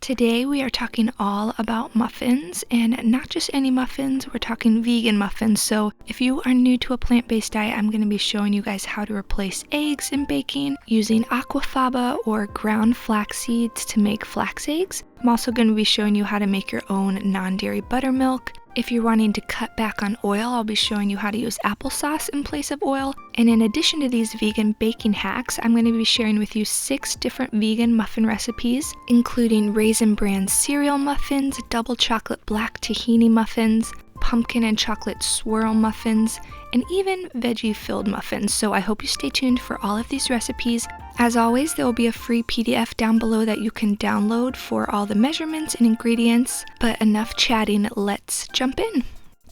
Today we are talking all about muffins, and not just any muffins, we're talking vegan muffins. So if you are new to a plant-based diet, I'm going to be showing you guys how to replace eggs in baking using aquafaba or ground flax seeds to make flax eggs. I'm also going to be showing you how to make your own non-dairy buttermilk. If you're wanting to cut back on oil, I'll be showing you how to use applesauce in place of oil. And in addition to these vegan baking hacks, I'm going to be sharing with you 6 different vegan muffin recipes, including Raisin Bran cereal muffins, double chocolate black tahini muffins, pumpkin and chocolate swirl muffins, and even veggie-filled muffins. So I hope you stay tuned for all of these recipes. As always, there will be a free PDF down below that you can download for all the measurements and ingredients. But enough chatting, let's jump in.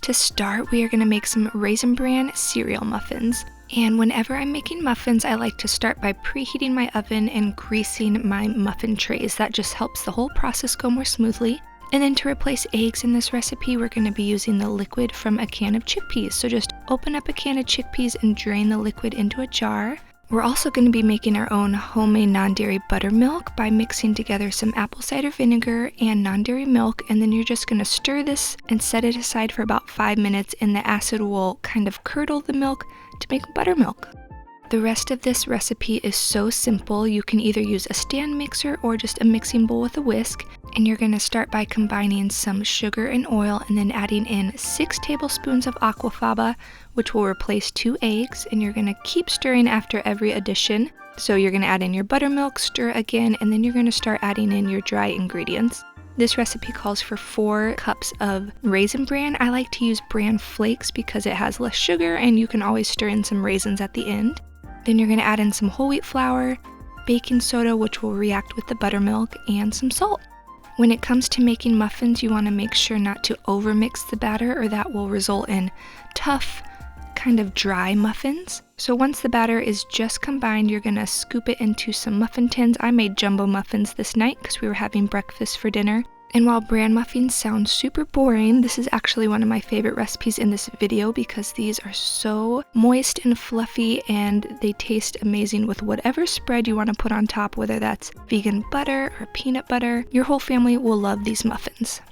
To start, we are going to make some Raisin Bran cereal muffins. And whenever I'm making muffins, I like to start by preheating my oven and greasing my muffin trays. That just helps the whole process go more smoothly. And then to replace eggs in this recipe, we're going to be using the liquid from a can of chickpeas. So just open up a can of chickpeas and drain the liquid into a jar. We're also going to be making our own homemade non-dairy buttermilk by mixing together some apple cider vinegar and non-dairy milk, and then you're just going to stir this and set it aside for about 5 minutes, and the acid will kind of curdle the milk to make buttermilk. The rest of this recipe is so simple. You can either use a stand mixer or just a mixing bowl with a whisk, and you're going to start by combining some sugar and oil and then adding in 6 tablespoons of aquafaba, which will replace 2 eggs, and you're going to keep stirring after every addition. So you're going to add in your buttermilk, stir again, and then you're going to start adding in your dry ingredients. This recipe calls for 4 cups of Raisin Bran. I like to use bran flakes because it has less sugar and you can always stir in some raisins at the end. Then you're going to add in some whole wheat flour, baking soda, which will react with the buttermilk, and some salt. When it comes to making muffins, you want to make sure not to overmix the batter, or that will result in tough, kind of dry muffins. So once the batter is just combined, you're going to scoop it into some muffin tins. I made jumbo muffins this night because we were having breakfast for dinner. And while bran muffins sound super boring, this is actually one of my favorite recipes in this video because these are so moist and fluffy and they taste amazing with whatever spread you want to put on top, whether that's vegan butter or peanut butter. Your whole family will love these muffins.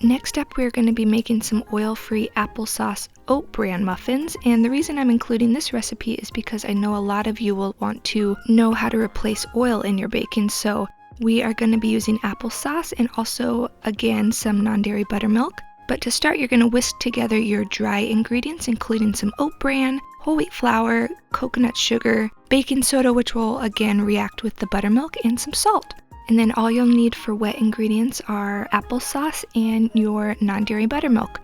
Next up, we're going to be making some oil-free applesauce oat bran muffins, and the reason I'm including this recipe is because I know a lot of you will want to know how to replace oil in your baking. So we are going to be using applesauce and also, again, some non-dairy buttermilk. But to start, you're going to whisk together your dry ingredients, including some oat bran, whole wheat flour, coconut sugar, baking soda, which will again react with the buttermilk, and some salt. And then all you'll need for wet ingredients are applesauce and your non-dairy buttermilk.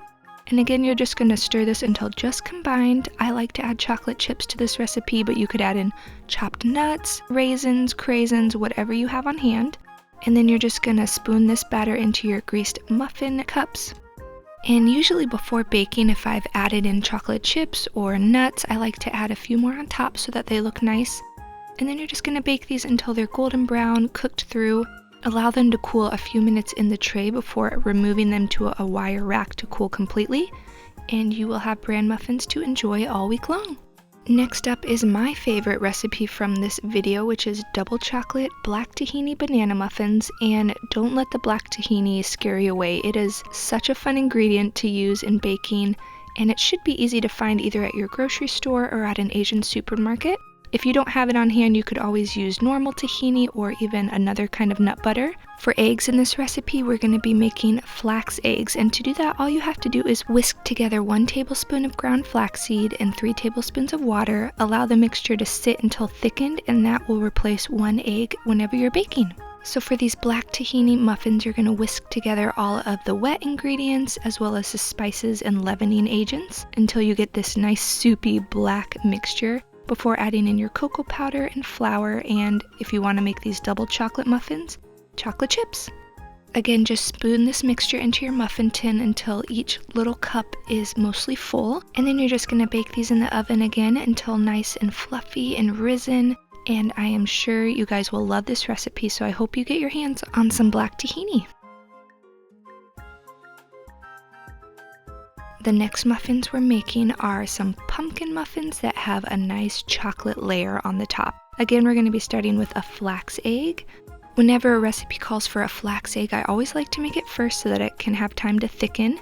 And again, you're just going to stir this until just combined. I like to add chocolate chips to this recipe, but you could add in chopped nuts, raisins, craisins, whatever you have on hand. And then you're just going to spoon this batter into your greased muffin cups. And usually before baking, if I've added in chocolate chips or nuts, I like to add a few more on top so that they look nice. And then you're just going to bake these until they're golden brown, cooked through. Allow them to cool a few minutes in the tray before removing them to a wire rack to cool completely, and you will have bran muffins to enjoy all week long. Next up is my favorite recipe from this video, which is double chocolate black tahini banana muffins, and don't let the black tahini scare you away. It is such a fun ingredient to use in baking, and it should be easy to find either at your grocery store or at an Asian supermarket. If you don't have it on hand, you could always use normal tahini or even another kind of nut butter. For eggs in this recipe, we're going to be making flax eggs, and to do that, all you have to do is whisk together 1 tablespoon of ground flaxseed and 3 tablespoons of water. Allow the mixture to sit until thickened, and that will replace 1 egg whenever you're baking. So for these black tahini muffins, you're going to whisk together all of the wet ingredients as well as the spices and leavening agents until you get this nice soupy black mixture, before adding in your cocoa powder and flour, and if you want to make these double chocolate muffins, chocolate chips. Again, just spoon this mixture into your muffin tin until each little cup is mostly full, and then you're just going to bake these in the oven again until nice and fluffy and risen. And I am sure you guys will love this recipe, so I hope you get your hands on some black tahini. The next muffins we're making are some pumpkin muffins that have a nice chocolate layer on the top. Again, we're going to be starting with a flax egg, Whenever a recipe calls for a flax egg, I always like to make it first so that it can have time to thicken.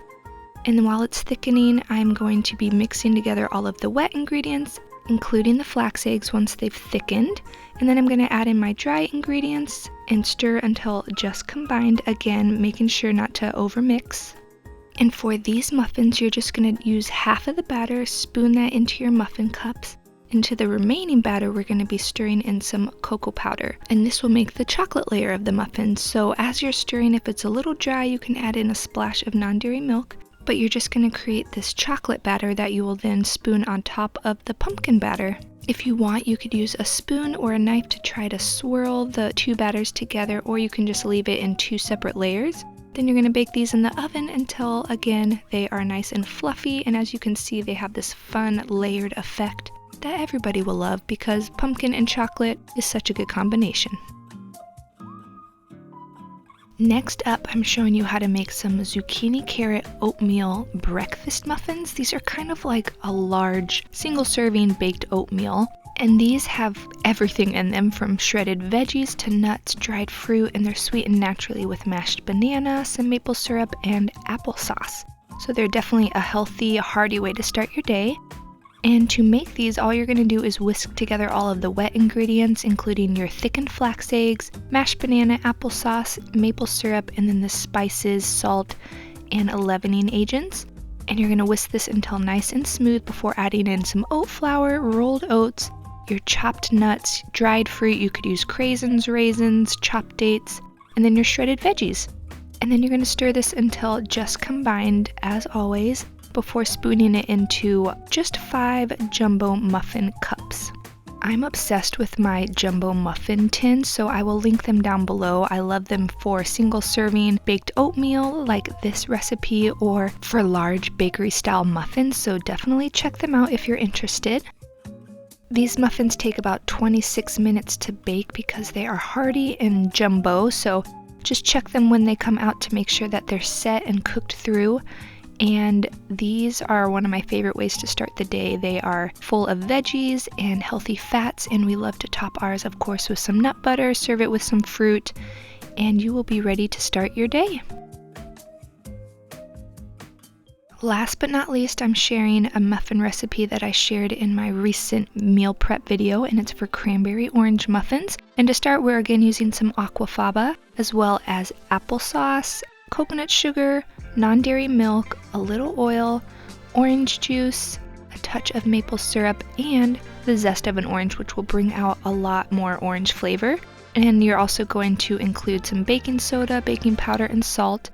And while it's thickening, I'm going to be mixing together all of the wet ingredients, including the flax eggs once they've thickened. And then I'm going to add in my dry ingredients and stir until just combined, again making sure not to overmix. And for these muffins, you're just going to use half of the batter, spoon that into your muffin cups. Into the remaining batter, we're going to be stirring in some cocoa powder, and this will make the chocolate layer of the muffins. So as you're stirring, if it's a little dry, you can add in a splash of non-dairy milk, but you're just going to create this chocolate batter that you will then spoon on top of the pumpkin batter. If you want, you could use a spoon or a knife to try to swirl the two batters together, or you can just leave it in two separate layers. Then you're going to bake these in the oven until, again, they are nice and fluffy, and as you can see, they have this fun layered effect that everybody will love because pumpkin and chocolate is such a good combination. Next up, I'm showing you how to make some zucchini carrot oatmeal breakfast muffins. These are kind of like a large single serving baked oatmeal, and these have everything in them from shredded veggies to nuts, dried fruit, and they're sweetened naturally with mashed banana, some maple syrup, and applesauce. So they're definitely a healthy, hearty way to start your day. And to make these, all you're going to do is whisk together all of the wet ingredients, including your thickened flax eggs, mashed banana, applesauce, maple syrup, and then the spices, salt, and leavening agents. And you're going to whisk this until nice and smooth before adding in some oat flour, rolled oats, your chopped nuts, dried fruit. You could use craisins, raisins, chopped dates, and then your shredded veggies. And then you're going to stir this until just combined, as always, before spooning it into just 5 jumbo muffin cups. I'm obsessed with my jumbo muffin tins, so I will link them down below. I love them for single serving baked oatmeal like this recipe, or for large bakery style muffins, so definitely check them out if you're interested. These muffins take about 26 minutes to bake because they are hearty and jumbo, so just check them when they come out to make sure that they're set and cooked through. And these are one of my favorite ways to start the day. They are full of veggies and healthy fats, and we love to top ours, of course, with some nut butter, serve it with some fruit, and you will be ready to start your day. Last but not least, I'm sharing a muffin recipe that I shared in my recent meal prep video, and it's for cranberry orange muffins. And to start, we're again using some aquafaba, as well as applesauce, coconut sugar, non-dairy milk, a little oil, orange juice, a touch of maple syrup, and the zest of an orange, which will bring out a lot more orange flavor. And you're also going to include some baking soda, baking powder, and salt.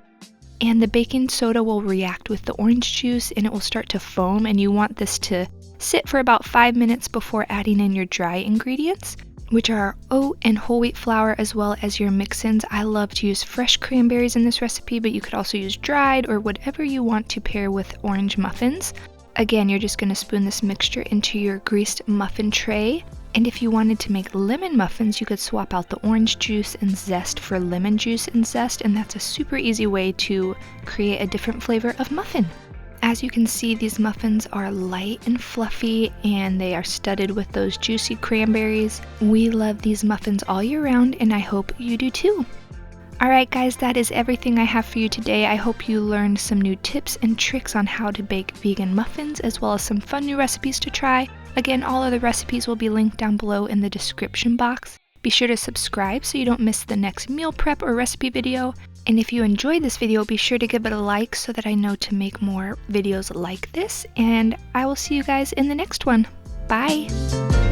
And the baking soda will react with the orange juice and it will start to foam, and you want this to sit for about 5 minutes before adding in your dry ingredients, which are oat and whole wheat flour, as well as your mix-ins. I love to use fresh cranberries in this recipe, but you could also use dried or whatever you want to pair with orange muffins. Again, you're just going to spoon this mixture into your greased muffin tray. And if you wanted to make lemon muffins, you could swap out the orange juice and zest for lemon juice and zest, and that's a super easy way to create a different flavor of muffin. As you can see, these muffins are light and fluffy, and they are studded with those juicy cranberries. We love these muffins all year round, and I hope you do too. Alright guys, that is everything I have for you today. I hope you learned some new tips and tricks on how to bake vegan muffins, as well as some fun new recipes to try. Again, all of the recipes will be linked down below in the description box. Be sure to subscribe so you don't miss the next meal prep or recipe video. And if you enjoyed this video, be sure to give it a like so that I know to make more videos like this. And I will see you guys in the next one. Bye!